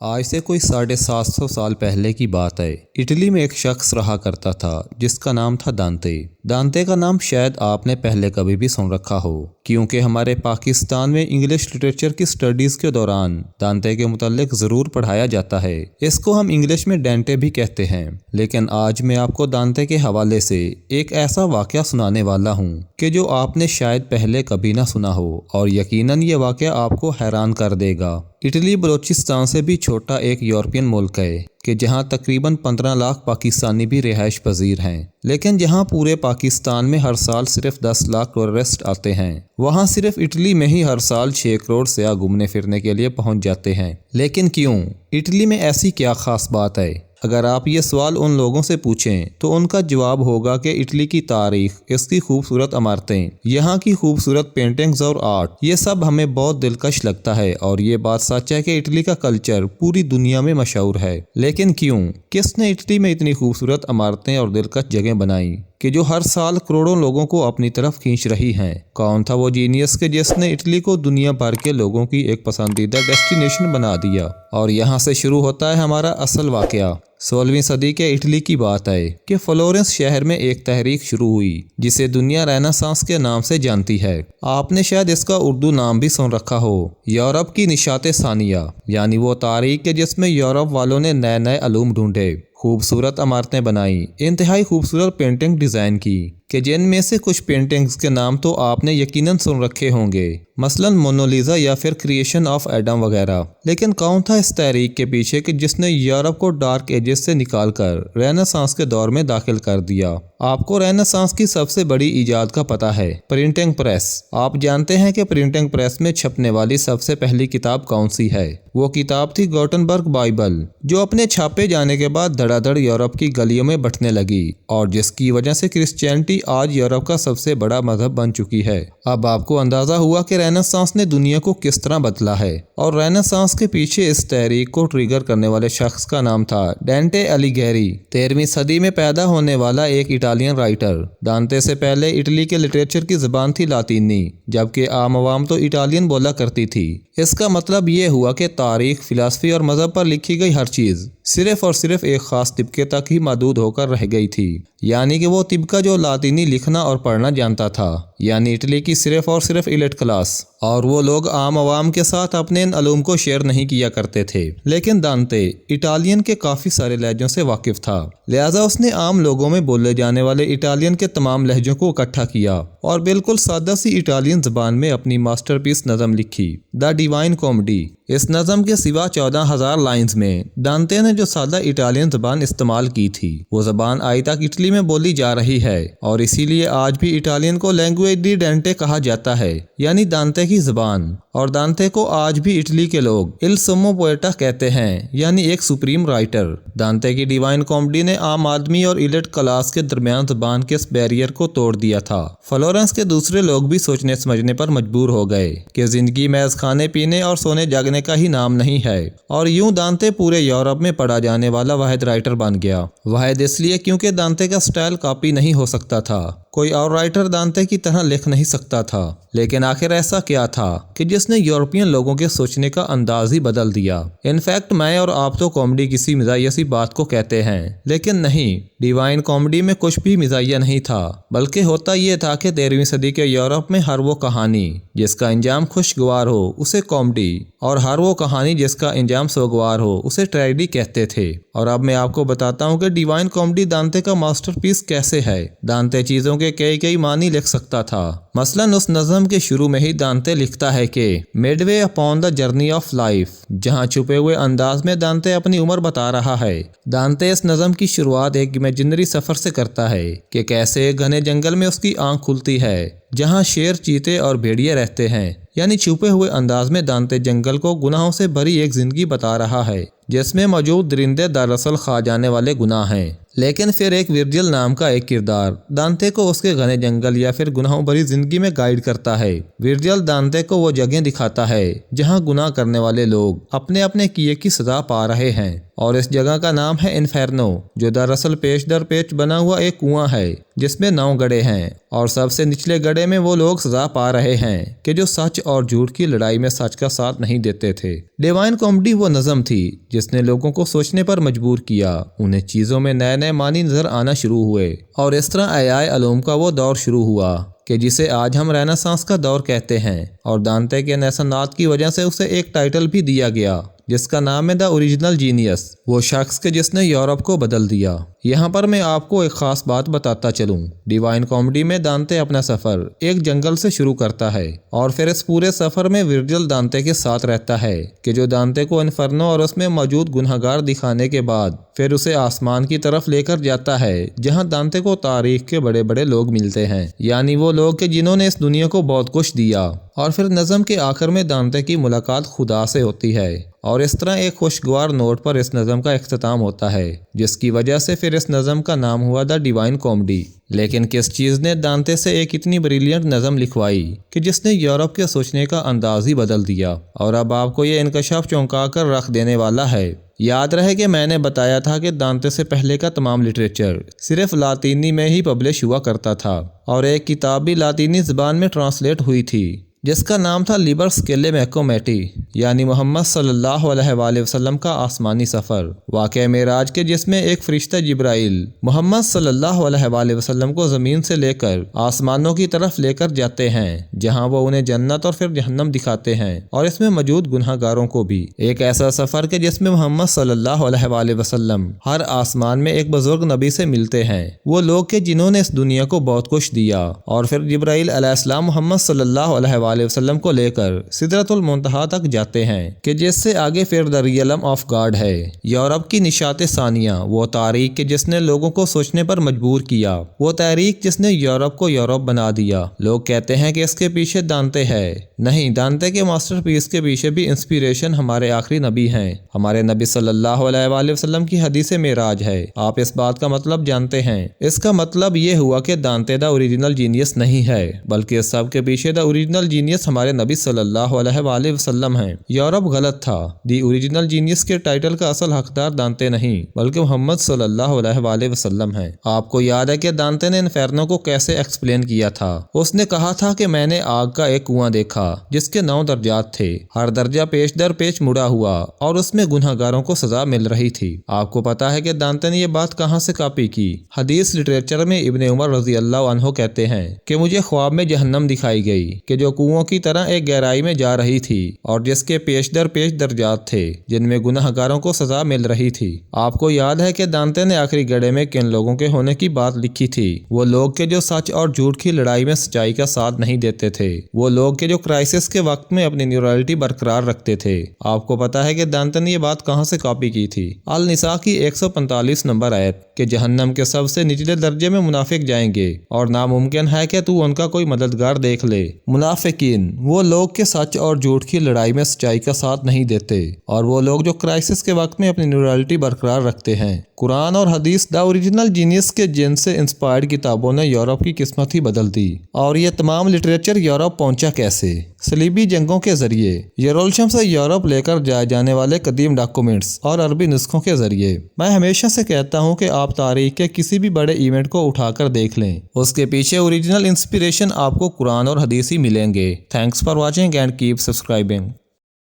آج سے کوئی 750 سال پہلے کی بات ہے۔ اٹلی میں ایک شخص رہا کرتا تھا جس کا نام تھا دانتے۔ دانتے کا نام شاید آپ نے پہلے کبھی بھی سن رکھا ہو، کیونکہ ہمارے پاکستان میں انگلش لٹریچر کی سٹڈیز کے دوران دانتے کے متعلق ضرور پڑھایا جاتا ہے۔ اس کو ہم انگلش میں ڈینٹے بھی کہتے ہیں، لیکن آج میں آپ کو دانتے کے حوالے سے ایک ایسا واقعہ سنانے والا ہوں کہ جو آپ نے شاید پہلے کبھی نہ سنا ہو، اور یقیناً یہ واقعہ آپ کو حیران کر دے گا۔ اٹلی بلوچستان سے بھی چھوٹا ایک یورپین ملک ہے کہ جہاں تقریباً 15 لاکھ پاکستانی بھی رہائش پذیر ہیں، لیکن جہاں پورے پاکستان میں ہر سال صرف 10 لاکھ ٹورسٹ آتے ہیں، وہاں صرف اٹلی میں ہی ہر سال 6 کروڑ سیاح گھومنے پھرنے کے لیے پہنچ جاتے ہیں۔ لیکن کیوں؟ اٹلی میں ایسی کیا خاص بات ہے؟ اگر آپ یہ سوال ان لوگوں سے پوچھیں تو ان کا جواب ہوگا کہ اٹلی کی تاریخ، اس کی خوبصورت عمارتیں، یہاں کی خوبصورت پینٹنگز اور آرٹ، یہ سب ہمیں بہت دلکش لگتا ہے، اور یہ بات سچ ہے کہ اٹلی کا کلچر پوری دنیا میں مشہور ہے۔ لیکن کیوں؟ کس نے اٹلی میں اتنی خوبصورت عمارتیں اور دلکش جگہیں بنائیں کہ جو ہر سال کروڑوں لوگوں کو اپنی طرف کھینچ رہی ہیں؟ کون تھا وہ جینیس کہ جس نے اٹلی کو دنیا بھر کے لوگوں کی ایک پسندیدہ ڈیسٹینیشن بنا دیا؟ اور یہاں سے شروع ہوتا ہے ہمارا اصل واقعہ۔ 16ویں صدی کے اٹلی کی بات ہے کہ فلورنس شہر میں ایک تحریک شروع ہوئی جسے دنیا رینیسانس کے نام سے جانتی ہے۔ آپ نے شاید اس کا اردو نام بھی سن رکھا ہو، یورپ کی نشاط ثانیہ، یعنی وہ تاریخ کہ جس میں یورپ والوں نے نئے نئے علوم ڈھونڈے، خوبصورت عمارتیں بنائیں، انتہائی خوبصورت پینٹنگ ڈیزائن کی، کہ جن میں سے کچھ پینٹنگز کے نام تو آپ نے یقیناً سن رکھے ہوں گے، مثلاً مونالیزا یا پھر کریشن آف ایڈم وغیرہ۔ لیکن کون تھا اس تحریک کے پیچھے کہ جس نے یورپ کو ڈارک ایجز سے نکال کر رینیسانس کے دور میں داخل کر دیا؟ آپ کو رینیسانس کی سب سے بڑی ایجاد کا پتہ ہے، پرنٹنگ پریس۔ آپ جانتے ہیں کہ پرنٹنگ پریس میں چھپنے والی سب سے پہلی کتاب کون سی ہے؟ وہ کتاب تھی گوٹنبرگ بائبل، جو اپنے چھاپے جانے کے بعد دھڑا دھڑ یورپ کی گلیوں میں بٹنے لگی، اور جس کی وجہ سے کرسچینٹی آج یورپ کا سب سے بڑا مذہب بن چکی ہے۔ اب آپ کو اندازہ ہوا کہ رینیسانس نے دنیا کو کس طرح بدلا ہے، اور رینیسانس کے پیچھے اس تحریک کو ٹریگر کرنے والے شخص کا نام تھا ڈانٹے الیگھیری، 13ویں صدی میں پیدا ہونے والا ایک اٹالین رائٹر۔ دانتے سے پہلے اٹلی کے لٹریچر کی زبان تھی لاطینی، جبکہ عام عوام تو اٹالین بولا کرتی تھی۔ اس کا مطلب یہ ہوا کہ تاریخ، فلسفی اور مذہب پر لکھی گئی ہر چیز صرف اور صرف ایک خاص طبقے تک ہی محدود ہو کر رہ گئی تھی، یعنی کہ وہ طبقہ جو لاطینی لکھنا اور پڑھنا جانتا تھا، یعنی اٹلی کی صرف اور صرف ایلیٹ کلاس، اور وہ لوگ عام عوام کے ساتھ اپنے ان علوم کو شیئر نہیں کیا کرتے تھے۔ لیکن دانتے اٹالین کے کافی سارے لہجوں سے واقف تھا، لہٰذا اس نے عام لوگوں میں بولے جانے والے اٹالین کے تمام لہجوں کو اکٹھا کیا اور بالکل سادہ سی اٹالین زبان میں اپنی ماسٹر پیس نظم لکھی، دی ڈیوائن کامیڈی۔ اس نظم کے سوا 14,000 لائنز میں دانتے نے جو سادہ اٹالین زبان استعمال کی تھی، وہ زبان آج تک اٹلی میں بولی جا رہی ہے، اور اسی لیے آج بھی اٹالین کو لینگویج دی ڈینٹے کہا جاتا ہے، یعنی دانتے کی زبان۔ اور دانتے کو آج بھی اٹلی کے لوگ il sommo poeta کہتے ہیں، یعنی ایک سپریم رائٹر۔ دانتے کی ڈیوائن کامیڈی نے عام آدمی اور ایلیٹ کلاس کے درمیان زبان کے اس بیریئر کو توڑ دیا تھا۔ فلورنس کے دوسرے لوگ بھی سوچنے سمجھنے پر مجبور ہو گئے کہ زندگی محض کھانے پینے اور سونے جاگنے کا ہی نام نہیں ہے، اور یوں دانتے پورے یورپ میں پڑھا جانے والا واحد رائٹر بن گیا۔ واحد اس لیے کیونکہ دانتے کا سٹائل کاپی نہیں ہو سکتا تھا، کوئی اور رائٹر دانتے کی طرح لکھ نہیں سکتا تھا۔ لیکن آخر ایسا کیا تھا کہ جس نے یورپین لوگوں کے سوچنے کا انداز ہی بدل دیا؟ انفیکٹ میں اور آپ تو کامیڈی کسی مزاحیہ سی بات کو کہتے ہیں، لیکن نہیں، ڈیوائن کامیڈی میں کچھ بھی مزاحیہ نہیں تھا، بلکہ ہوتا یہ تھا کہ 13ویں صدی کے یورپ میں ہر وہ کہانی جس کا انجام خوشگوار ہو اسے کامیڈی، اور ہر وہ کہانی جس کا انجام سوگوار ہو اسے ٹریجڈی کہتے تھے۔ اور اب میں آپ کو بتاتا ہوں کہ ڈیوائن کامیڈی دانتے کا ماسٹر پیس کیسے ہے۔ دانتے چیزوں کے کئی معنی لکھ سکتا تھا۔ مثلاً اس نظم کے شروع میں ہی دانتے لکھتا ہے کہ mid way upon the journey of life, جہاں چھپے ہوئے انداز میں دانتے اپنی عمر بتا رہا ہے۔ دانتے اس نظم کی شروعات ایک امیجنری سفر سے کرتا ہے کہ کیسے ایک گھنے جنگل میں اس کی آنکھ کھلتی ہے جہاں شیر، چیتے اور بھیڑیے رہتے ہیں، یعنی چھپے ہوئے انداز میں دانتے جنگل کو گناہوں سے بھری ایک زندگی بتا رہا ہے جس میں موجود درندے دراصل کھا جانے والے گناہ ہیں۔ لیکن پھر ایک ورجل نام کا ایک کردار دانتے کو اس کے گھنے جنگل یا پھر گناہوں بھری زندگی میں گائیڈ کرتا ہے۔ ورجل دانتے کو وہ جگہیں دکھاتا ہے جہاں گناہ کرنے والے لوگ اپنے اپنے کیے کی سزا پا رہے ہیں، اور اس جگہ کا نام ہے انفیرنو، جو دراصل پیش در پیش بنا ہوا ایک کنواں ہے جس میں 9 گڑھے ہیں، اور سب سے نچلے گڑھے میں وہ لوگ سزا پا رہے ہیں کہ جو سچ اور جھوٹ کی لڑائی میں سچ کا ساتھ نہیں دیتے تھے۔ ڈیوائن کامیڈی وہ نظم تھی جس نے لوگوں کو سوچنے پر مجبور کیا، انہیں چیزوں میں نئے نئے معنی نظر آنا شروع ہوئے، اور اس طرح احیاء علوم کا وہ دور شروع ہوا کہ جسے آج ہم رینیسانس کا دور کہتے ہیں، اور دانتے کے نیسنات کی وجہ سے اسے ایک ٹائٹل بھی دیا گیا جس کا نام ہے دا اوریجنل جینیس، وہ شخص کے جس نے یورپ کو بدل دیا۔ یہاں پر میں آپ کو ایک خاص بات بتاتا چلوں۔ ڈیوائن کامیڈی میں دانتے اپنا سفر ایک جنگل سے شروع کرتا ہے، اور پھر اس پورے سفر میں ورجل دانتے کے ساتھ رہتا ہے کہ جو دانتے کو انفرنو اور اس میں موجود گنہگار دکھانے کے بعد پھر اسے آسمان کی طرف لے کر جاتا ہے، جہاں دانتے کو تاریخ کے بڑے بڑے لوگ ملتے ہیں، یعنی وہ لوگ کہ جنہوں نے اس دنیا کو بہت کچھ دیا۔ اور پھر نظم کے آخر میں دانتے کی ملاقات خدا سے ہوتی ہے، اور اس طرح ایک خوشگوار نوٹ پر اس نظم کا اختتام ہوتا ہے، جس کی وجہ سے پھر اس نظم کا نام ہوا دا ڈیوائن کامیڈی۔ لیکن کس چیز نے دانتے سے ایک اتنی بریلینٹ نظم لکھوائی کہ جس نے یورپ کے سوچنے کا انداز ہی بدل دیا؟ اور اب آپ کو یہ انکشاف چونکا کر رکھ دینے والا ہے۔ یاد رہے کہ میں نے بتایا تھا کہ دانتے سے پہلے کا تمام لٹریچر صرف لاطینی میں ہی پبلش ہوا کرتا تھا، اور ایک کتاب بھی لاطینی زبان میں ٹرانسلیٹ ہوئی تھی جس کا نام تھا لیبر سکیلے میکومیٹی، یعنی محمد صلی اللہ علیہ وآلہ وسلم کا آسمانی سفر، واقعہ معراج کے جس میں ایک فرشتہ جبرائیل محمد صلی اللہ علیہ وآلہ وسلم کو زمین سے لے کر آسمانوں کی طرف لے کر جاتے ہیں، جہاں وہ انہیں جنت اور پھر جہنم دکھاتے ہیں، اور اس میں موجود گناہ گاروں کو بھی۔ ایک ایسا سفر کہ جس میں محمد صلی اللہ علیہ وآلہ وسلم ہر آسمان میں ایک بزرگ نبی سے ملتے ہیں، وہ لوگ کہ جنہوں نے اس دنیا کو بہت کچھ دیا، اور پھر جبرائیل علیہ السلام محمد صلی اللہ علیہ وسلم کو لے کر سدرۃ المنتہا تک جاتے ہیں کہ جس سے آگے پھر دا ریئلم آف گاڈ ہے، یورپ کی نشاط ثانیہ، وہ تاریخ کہ جس نے لوگوں کو سوچنے پر مجبور کیا، وہ تحریک جس نے یورپ کو یورپ بنا دیا۔ لوگ کہتے ہیں کہ اس کے پیچھے دانتے ہے، نہیں، دانتے کے ماسٹر پیس کے پیچھے بھی انسپیریشن ہمارے آخری نبی ہیں، ہمارے نبی صلی اللہ علیہ وآلہ وسلم کی حدیث معراج ہے۔ آپ اس بات کا مطلب جانتے ہیں؟ اس کا مطلب یہ ہوا کہ دانتے دا اوریجنل جینیس نہیں ہے، بلکہ اس سب کے پیچھے دا اوریجنل جینیس ہمارے نبی صلی اللہ علیہ وآلہ وسلم ہیں۔ یورپ غلط تھا۔ دی اوریجنل جینیس کے ٹائٹل کا اصل حقدار دانتے نہیں، بلکہ محمد صلی اللہ علیہ وآلہ وسلم ہیں۔ آپ کو یاد ہے کہ دانتے نے انفیرنو کو کیسے ایکسپلین کیا تھا؟ اس نے کہا تھا کہ میں نے آگ کا ایک کنواں دیکھا جس کے 9 درجات تھے، ہر درجہ پیش در پیش مڑا ہوا، اور اس میں گناہ گاروں کو سزا مل رہی تھی۔ آپ کو پتا ہے کہ دانتے نے یہ بات کہاں سے کاپی کی؟ حدیث لٹریچر میں ابن عمر رضی اللہ عنہ کہتے ہیں کہ مجھے خواب میں جہنم دکھائی گئی کہ جو کنووں کی طرح ایک گہرائی میں جا رہی تھی، اور جس کے پیش در پیش درجات تھے جن میں گناہ گاروں کو سزا مل رہی تھی۔ آپ کو یاد ہے کہ دانتے نے آخری گڑھے میں کن لوگوں کے ہونے کی بات لکھی تھی؟ وہ لوگ کہ جو سچ اور جھوٹ کی لڑائی میں سچائی کا ساتھ نہیں دیتے تھے، وہ لوگ کہ جو کرائسس کے وقت میں اپنی نیورلٹی برقرار رکھتے تھے۔ آپ کو پتا ہے کہ دانتے نے یہ بات کہاں سے کاپی کی تھی؟ النساء کی 145 نمبر آیت کہ جہنم کے سب سے نچلے درجے میں منافق جائیں گے، اور ناممکن ہے کہ تو ان کا کوئی مددگار دیکھ لے۔ منافقین وہ لوگ کہ سچ اور جھوٹ کی لڑائی میں سچائی کا ساتھ نہیں دیتے، اور وہ لوگ جو کرائسس کے وقت میں اپنی نیورلٹی برقرار رکھتے ہیں۔ قرآن اور حدیث دا اوریجنل جینیس کے جن سے انسپائرڈ کتابوں نے یورپ کی قسمت ہی بدل دی، اور یہ تمام لٹریچر یورپ پہنچا کیسے؟ صلیبی جنگوں کے ذریعے، یروشلم سے یورپ لے کر جائے جانے والے قدیم ڈاکومنٹس اور عربی نسخوں کے ذریعے۔ میں ہمیشہ سے کہتا ہوں کہ آپ تاریخ کے کسی بھی بڑے ایونٹ کو اٹھا کر دیکھ لیں، اس کے پیچھے اوریجنل انسپیریشن آپ کو قرآن اور حدیث ہی ملیں گے۔ Thanks for watching and keep subscribing.